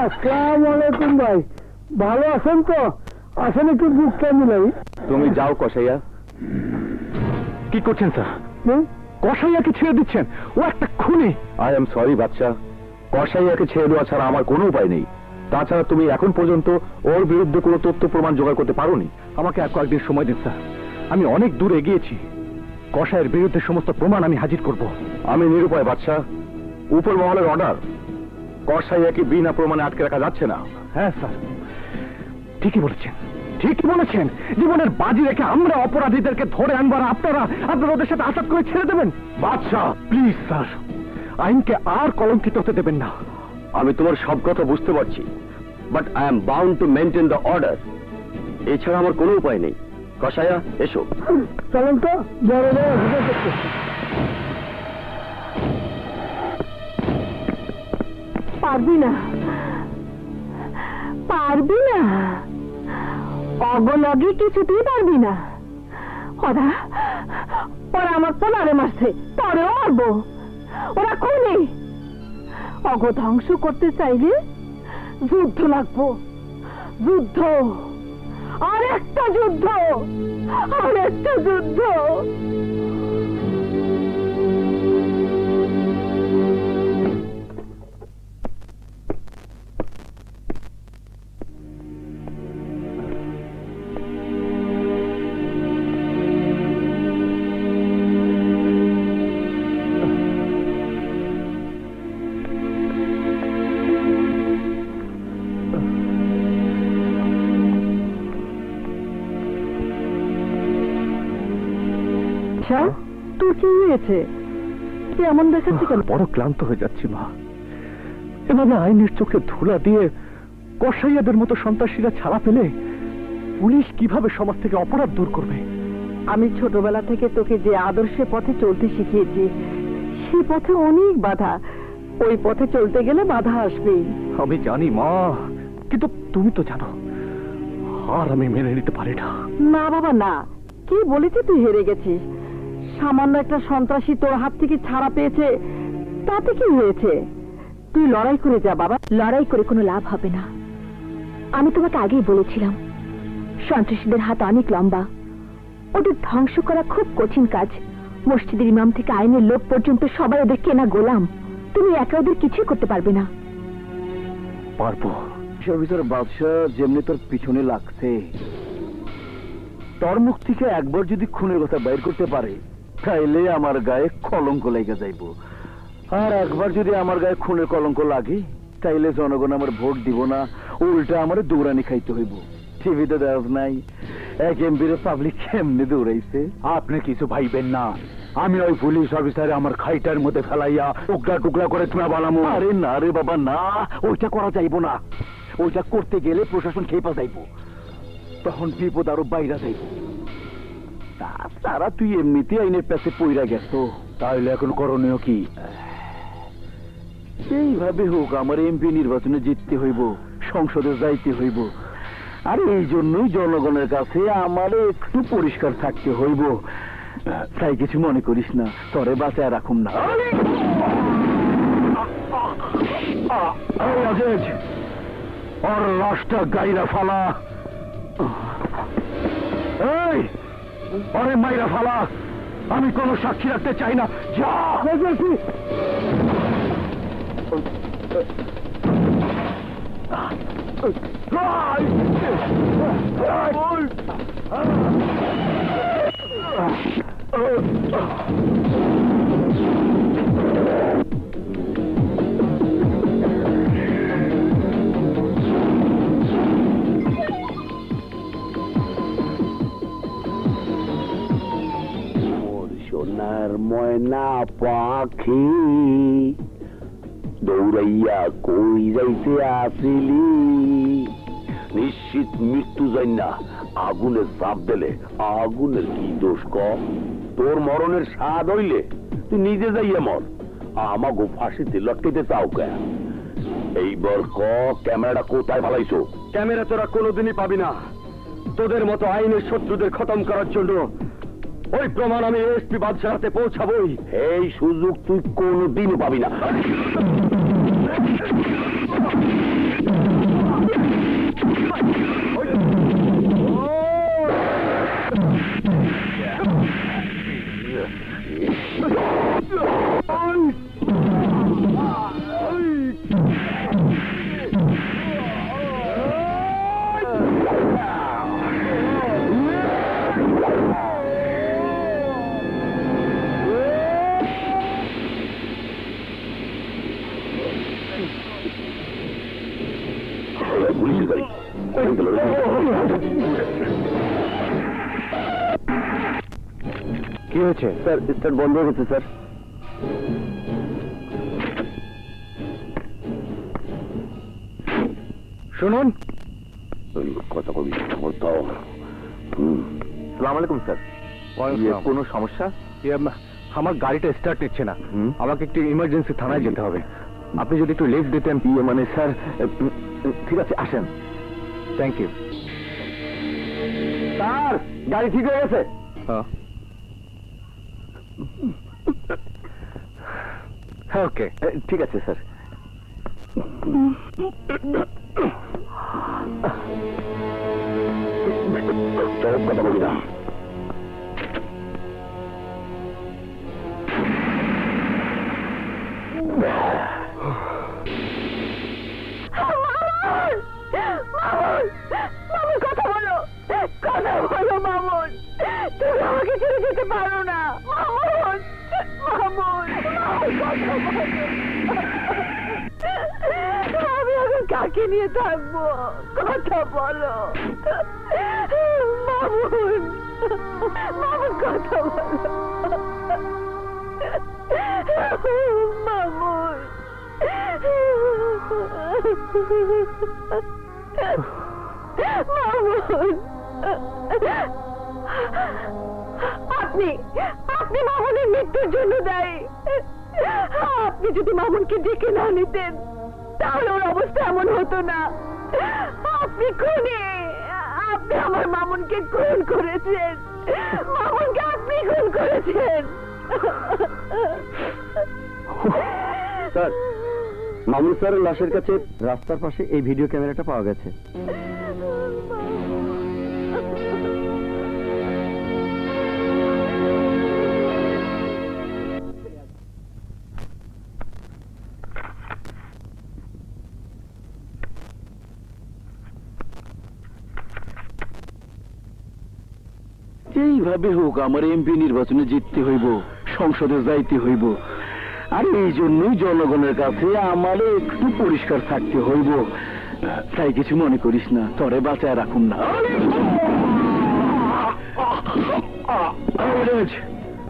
আসসালামু আলাইকুম ভাই, ভালো আছেন তো? আসেন একটু বুকটা মিলাই। তুমি যাও কসাইয়া। কি করছেন স্যার? কসাইয়াকে ছেড়ে দিচ্ছেন? ও একটা খুনি। আই এম সরি বাচ্চা, কসাইয়াকে ছেড়ে দেওয়া ছাড়া আমার কোনো উপায় নেই। তাছাড়া তুমি এখন পর্যন্ত ওর বিরুদ্ধে কোনো তথ্য প্রমাণ জোগাড় করতে পারোনি। আমাকে আর কয়েকদিন সময় দিন স্যার, আমি অনেক দূর এগিয়েছি। কসাইয়ের বিরুদ্ধে সমস্ত প্রমাণ আমি হাজির করব। আমি নিরুপায় বাচ্চা, উপর মহলের অর্ডার, কসাইয়াকে বিনা প্রমাণে আটকে রাখা যাচ্ছে না। হ্যাঁ স্যার, ঠিকই বলেছেন, ঠিকই বলেছেন। জীবনের বাজি রেখে আমরা অপরাধীদেরকে ধরে আনবার আপনারা ওদের সাথে আঘাত করে ছেড়ে দেবেন? বাদশা প্লিজ স্যার, আইনকে আর কলঙ্কিত হতে দেবেন না। আমি তোমার সব কথা বুঝতে পারছি, but I am bound to maintain the order. এছাড়া আমার কোনো উপায় নেই। কসাইয়া এসো। চলেন তো, বড় বড় পারবি না, পারবি না, অগলগে কিছুতেই পারবি না। ওরা ওরা আমার পোলারে মারছে, পরেও মারবো। ওরা খুনি। অগ ধ্বংস করতে চাইলে যুদ্ধ লাগবো, যুদ্ধ, আর একটা যুদ্ধ, আর একটা যুদ্ধ। তোর কি হয়েছে? এমন দেখাচ্ছি কেন? বড় ক্লান্ত হয়ে যাচ্ছি মা। এভাবে আইনের চোখে ধুলা দিয়ে কসাইয়াদের মতো সন্ত্রাসীরা ছাড়া পেলে পুলিশ কিভাবে সমাজ থেকে অপরাধ দূর করবে? আমি ছোটবেলা থেকে তোকে যে আদর্শের পথে চলতে শিখিয়েছি, সেই পথে অনেক বাধা। ওই পথে চলতে গেলে বাধা আসবেই। আমি জানি মা, কিন্তু তুমি তো জানো আর আমি মেনে নিতে পারি না। না বাবা না, কি বলেছি তুই হেরে গেছিস। সামান্য একটা সন্ত্রাসী তোর হাত থেকে ছাড়া পেয়েছে, তাতে কি হয়েছে? তুই লড়াই করে যা বাবা। লড়াই করে কোনো লাভ হবে না। আমি তোমাকে আগেই বলেছিলাম সন্ত্রাসীদের হাত অনেক লম্বা, ওদের ধ্বংস করা খুব কঠিন কাজ। মসজিদের ইমাম থেকে আইনের লোক পর্যন্ত সবাই ওদের কেনা গোলাম। তুমি একা ওদের কিছুই করতে পারবে না। পারবো। ভিতর বাদশাহ যেমনি তোর পিছনে লাগছে, তোর মুখ থেকে একবার যদি খুনের কথা বাইর করতে পারে তাইলে আমার গায়ে কলঙ্ক লেগে যাইব। আর একবার যদি আমার গায়ে খুনের কলঙ্ক লাগে তাইলে জনগণ আমার ভোট দিব না, উল্টা আমার দৌড়ানি খাইতে হইব। টিভিতে দেওয়া নাই এক এমপির পাবলিক কেমনে দৌড়াইছে। আপনি কিছু ভাইবেন না, আমি ওই পুলিশ অফিসারে আমার খাইটার মধ্যে ফেলাইয়া টুকরা টুকরা করে চুনা বানামো। আরে না রে বাবা না, ওইটা করা যাইব না। ওইটা করতে গেলে প্রশাসন খেপা যাইব, তখন বিপদ আরো বাইরা যাইব। তারা তুই এমনিতে আইনের কাছে পইরা গেছ, তাহলে এখন করণীয় কি? এইভাবে হোক আমার এমপি নির্বাচনে জিততে হইব, সংসদে যাইতে হইব। আর এই জন্যই জনগণের কাছে আমার একটু পরিষ্কার থাকতে হইব। তাই কিছু মনে করিস না, তরে বাঁচায় রাখুম না। ওর লাশটা গাইরা ফালা, এই আরে মাইরা ফালা, আমি কোনো সাক্ষী রাখতে চাই না। যা সোনার ময়না পাখি দৌড়াইয়া কই যাইতে আসিলি, নিশ্চিত মৃত্যু যাই না আগুনে চাপ দিলে আগুনের কি দোষ? ক তোর মরণের স্বাদ হইলে তুই নিজে যাইয়া মর, আমাগো ফাঁসিতে লটকাইতে চাও কে? এইবার ক ক্যামেরাটা কোথায় ফালাইছো? ক্যামেরা তোরা কোনোদিনই পাবি না। তোদের মতো আইনের শত্রুদের খতম করার জন্য ওই প্রমাণ আমি এসপি বাদশার হাতে পৌঁছাবই। এই সুযোগ তুই কোনোদিনও পাবি না। পুলিশের গাড়ি কি হয়েছে? স্যার স্টার্ট বন্ধ হয়ে গেছে স্যার। শুনুন, কথা কবি দাও। সালাম আলাইকুম স্যার। কোনো সমস্যা? আমার গাড়িটা স্টার্ট নিচ্ছে না, আমাকে একটু ইমার্জেন্সি থানায় যেতে হবে। আপনি যদি একটু লিফট দিতেন। মানে স্যার, ঠিক আছে আসেন। Thank you sir. গাড়ি ঠিক হয়ে গেছে। হ্যাঁ ওকে, ঠিক আছে স্যার। কথা বলি না। কথা বলো, কথা বলো মামুন। তুমি আমাকে ছেড়ে যেতে পারো না মামুন। মামুন, আমি এখন কাকে নিয়ে থাকবো? কথা বলো মামুন। মামুন কথা বলো মামুন। মামুন, আপনি আপনি মামুনের মৃত্যুর জন্য দায়ী। আপনি যদি মামুনকে ডেকে না নিতেন তাহলে ওর অবস্থা এমন হতো না। আপনি খুনি, আপনি আমার মামুনকে খুন করেছেন। মামুনকে আপনি খুন করেছেন। স্যার, মামুন স্যারের লাশের কাছে রাস্তার পাশে এই ভিডিও ক্যামেরাটা পাওয়া গেছে। এইভাবে হোক আমার এমপি নির্বাচনে জিততে হইব, সংসদে যাইতে হইব। আর এই জন্যই জনগণের কাছে আমার একটু পরিষ্কার থাকতে হইব। তাই কিছু মনে করিস না, তরে বাঁচায় রাখুন না।